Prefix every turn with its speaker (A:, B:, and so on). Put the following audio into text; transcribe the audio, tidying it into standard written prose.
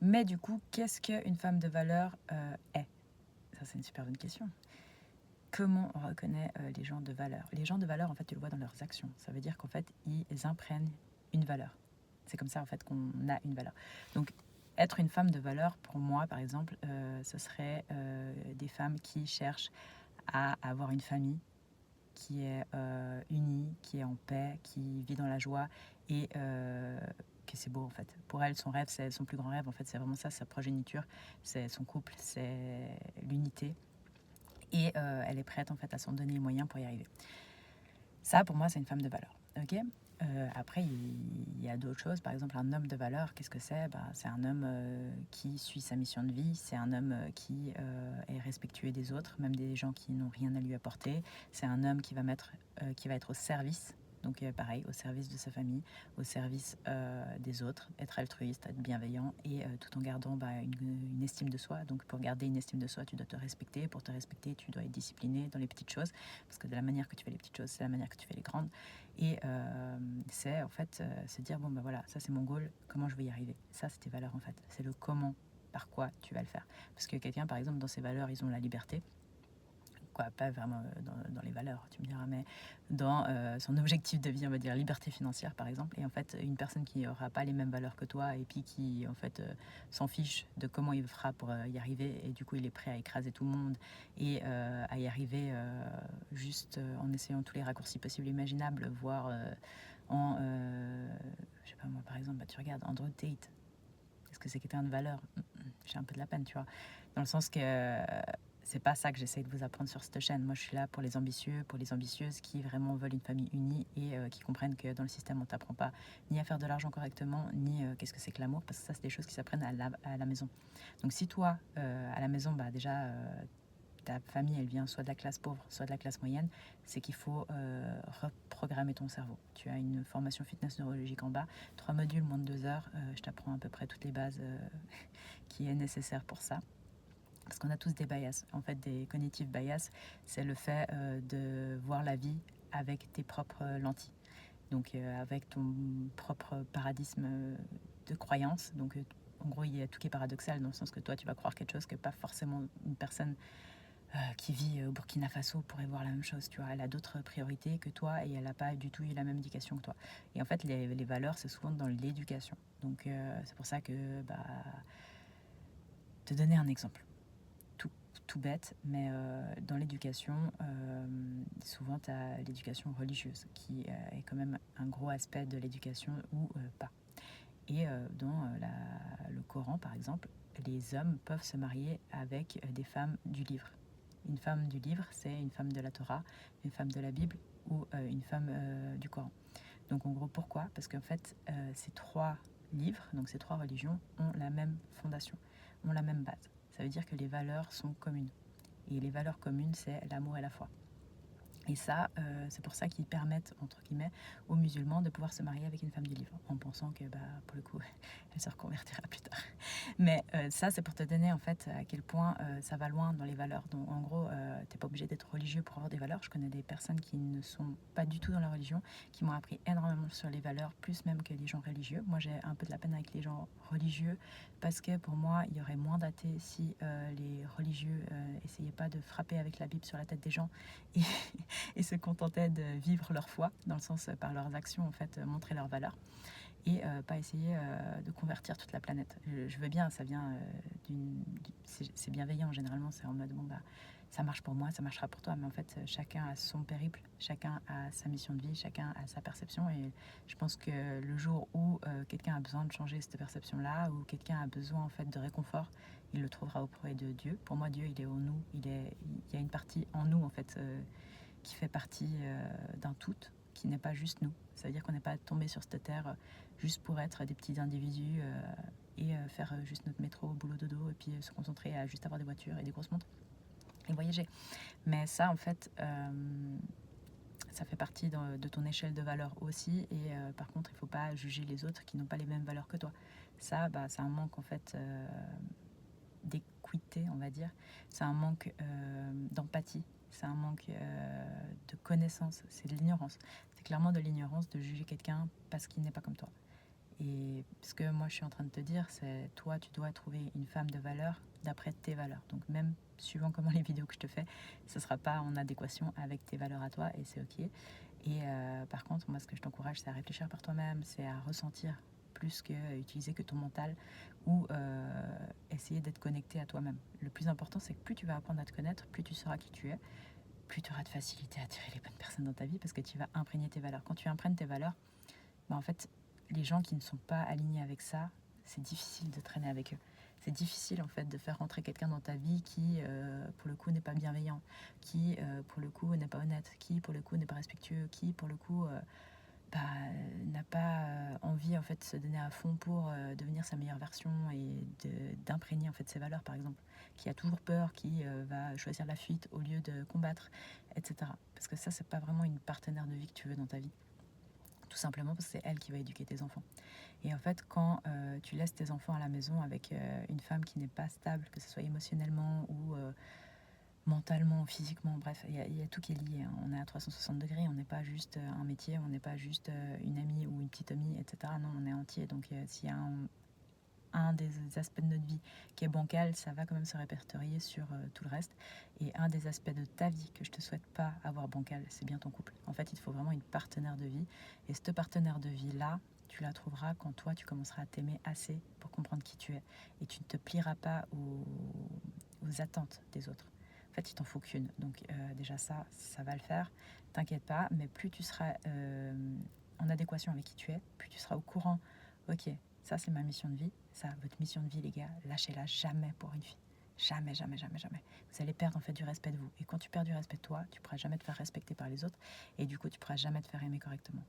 A: Mais du coup, qu'est-ce qu'une femme de valeur est? Ça, c'est une super bonne question. Comment on reconnaît les gens de valeur? Les gens de valeur, en fait, tu le vois dans leurs actions. Ça veut dire qu'en fait, ils imprègnent une valeur. C'est comme ça, en fait, qu'on a une valeur. Donc, être une femme de valeur, pour moi, par exemple, ce serait des femmes qui cherchent à avoir une famille qui est unie, qui est en paix, qui vit dans la joie et que c'est beau en fait. Pour elle, son rêve, c'est son plus grand rêve en fait, c'est vraiment ça, sa progéniture, c'est son couple, c'est l'unité et elle est prête en fait à s'en donner les moyens pour y arriver. Ça, pour moi, c'est une femme de valeur. Ok. Après, il y a d'autres choses. Par exemple, un homme de valeur, qu'est-ce que c'est? C'est un homme qui suit sa mission de vie. C'est un homme qui est respectueux des autres, même des gens qui n'ont rien à lui apporter. C'est un homme qui va être au service. Donc pareil, au service de sa famille, au service des autres, être altruiste, être bienveillant et tout en gardant une estime de soi. Donc pour garder une estime de soi, tu dois te respecter. Pour te respecter, tu dois être discipliné dans les petites choses. Parce que de la manière que tu fais les petites choses, c'est la manière que tu fais les grandes. Et c'est en fait se dire, bon ben voilà, ça c'est mon goal, comment je vais y arriver? Ça c'est tes valeurs en fait, c'est le comment, par quoi tu vas le faire. Parce que quelqu'un par exemple dans ses valeurs, ils ont la liberté, quoi, pas vraiment dans les valeurs, tu me diras, mais dans son objectif de vie, on va dire liberté financière par exemple. Et en fait, une personne qui n'aura pas les mêmes valeurs que toi et puis qui en fait s'en fiche de comment il fera pour y arriver et du coup il est prêt à écraser tout le monde et à y arriver juste en essayant tous les raccourcis possibles et imaginables, voire en, je sais pas moi par exemple, tu regardes Andrew Tate, est-ce que c'est quelqu'un de valeur? J'ai un peu de la peine, tu vois. Dans le sens que c'est pas ça que j'essaie de vous apprendre sur cette chaîne. Moi, je suis là pour les ambitieux, pour les ambitieuses qui vraiment veulent une famille unie et qui comprennent que dans le système, on t'apprend pas ni à faire de l'argent correctement, ni qu'est-ce que c'est que l'amour, parce que ça, c'est des choses qui s'apprennent à la maison. Donc, si toi, à la maison, déjà, ta famille, elle vient soit de la classe pauvre, soit de la classe moyenne, c'est qu'il faut reprogrammer ton cerveau. Tu as une formation fitness neurologique en bas, 3 modules, moins de 2 heures, je t'apprends à peu près toutes les bases qui est nécessaire pour ça. Parce qu'on a tous des bias. En fait, des cognitive bias, c'est le fait de voir la vie avec tes propres lentilles. Donc, avec ton propre paradigme de croyance. Donc, en gros, il y a tout qui est paradoxal dans le sens que toi, tu vas croire quelque chose que pas forcément une personne qui vit au Burkina Faso pourrait voir la même chose. Tu vois, elle a d'autres priorités que toi et elle n'a pas du tout eu la même éducation que toi. Et en fait, les valeurs, c'est souvent dans l'éducation. Donc, c'est pour ça que, te donner un exemple tout bête, mais dans l'éducation, souvent tu as l'éducation religieuse qui est quand même un gros aspect de l'éducation ou pas. Et dans le Coran, par exemple, les hommes peuvent se marier avec des femmes du livre. Une femme du livre, c'est une femme de la Torah, une femme de la Bible ou une femme du Coran. Donc en gros, pourquoi? Parce qu'en fait, ces trois livres, donc ces trois religions, ont la même fondation, ont la même base. Ça veut dire que les valeurs sont communes. Et les valeurs communes, c'est l'amour et la foi. Et ça, c'est pour ça qu'ils permettent, entre guillemets, aux musulmans de pouvoir se marier avec une femme du livre, en pensant que, pour le coup, elle se reconvertira plus tard. Mais ça, c'est pour te donner, en fait, à quel point ça va loin dans les valeurs. Donc, en gros, t'es pas obligé d'être religieux pour avoir des valeurs. Je connais des personnes qui ne sont pas du tout dans la religion, qui m'ont appris énormément sur les valeurs, plus même que les gens religieux. Moi, j'ai un peu de la peine avec les gens religieux, parce que pour moi, il y aurait moins d'athées si les religieux essayaient pas de frapper avec la Bible sur la tête des gens et, et se contentaient de vivre leur foi, dans le sens par leurs actions, en fait, montrer leurs valeurs et pas essayer de convertir toute la planète. Je veux bien, ça vient c'est bienveillant généralement, c'est en mode bon ça marche pour moi, ça marchera pour toi, mais en fait chacun a son périple, chacun a sa mission de vie, chacun a sa perception et je pense que le jour où quelqu'un a besoin de changer cette perception-là, ou quelqu'un a besoin en fait de réconfort, il le trouvera auprès de Dieu. Pour moi, Dieu, il est en nous, il y a une partie en nous en fait qui fait partie d'un tout, qui n'est pas juste nous. Ça veut dire qu'on n'est pas tombé sur cette terre juste pour être des petits individus et faire juste notre métro, boulot, dodo, et puis se concentrer à juste avoir des voitures et des grosses montres et voyager. Mais ça, en fait, ça fait partie de ton échelle de valeur aussi. Et par contre, il ne faut pas juger les autres qui n'ont pas les mêmes valeurs que toi. Ça, c'est un manque en fait d'équité, on va dire. C'est un manque d'empathie. C'est un manque de connaissance. C'est de l'ignorance. C'est clairement de l'ignorance de juger quelqu'un parce qu'il n'est pas comme toi. Et ce que moi je suis en train de te dire, c'est toi, tu dois trouver une femme de valeur d'après tes valeurs. Donc même suivant comment les vidéos que je te fais, ce ne sera pas en adéquation avec tes valeurs à toi et c'est ok. Et par contre, moi ce que je t'encourage, c'est à réfléchir par toi-même, c'est à ressentir plus que utiliser que ton mental ou essayer d'être connecté à toi-même. Le plus important, c'est que plus tu vas apprendre à te connaître, plus tu sauras qui tu es, plus tu auras de facilité à attirer les bonnes personnes dans ta vie parce que tu vas imprégner tes valeurs. Quand tu imprègnes tes valeurs, bah en fait, les gens qui ne sont pas alignés avec ça, c'est difficile de traîner avec eux. C'est difficile en fait de faire rentrer quelqu'un dans ta vie qui, pour le coup, n'est pas bienveillant, qui, pour le coup, n'est pas honnête, qui, pour le coup, n'est pas respectueux, qui, pour le coup, bah, n'a pas envie en fait de se donner à fond pour devenir sa meilleure version et d'imprégner en fait ses valeurs par exemple, qui a toujours peur, qui va choisir la fuite au lieu de combattre, etc. Parce que ça c'est pas vraiment une partenaire de vie que tu veux dans ta vie. Tout simplement parce que c'est elle qui va éduquer tes enfants. Et en fait, quand tu laisses tes enfants à la maison avec une femme qui n'est pas stable, que ce soit émotionnellement ou mentalement, physiquement, bref, il y a tout qui est lié. Hein. On est à 360 degrés, on n'est pas juste un métier, on n'est pas juste une amie ou une petite amie, etc. Non, on est entier. Donc s'il y a un des aspects de notre vie qui est bancal, ça va quand même se répertorier sur tout le reste. Et un des aspects de ta vie que je te souhaite pas avoir bancal, c'est bien ton couple. En fait, il te faut vraiment une partenaire de vie. Et cette partenaire de vie-là, tu la trouveras quand toi, tu commenceras à t'aimer assez pour comprendre qui tu es. Et tu ne te plieras pas aux attentes des autres. En fait, il t'en faut qu'une. Donc déjà ça va le faire. T'inquiète pas, mais plus tu seras en adéquation avec qui tu es, plus tu seras au courant. Ok, ça c'est ma mission de vie. Ça, votre mission de vie, les gars, lâchez-la jamais pour une fille. Jamais, jamais, jamais, jamais. Vous allez perdre en fait du respect de vous. Et quand tu perds du respect de toi, tu pourras jamais te faire respecter par les autres. Et du coup, tu pourras jamais te faire aimer correctement.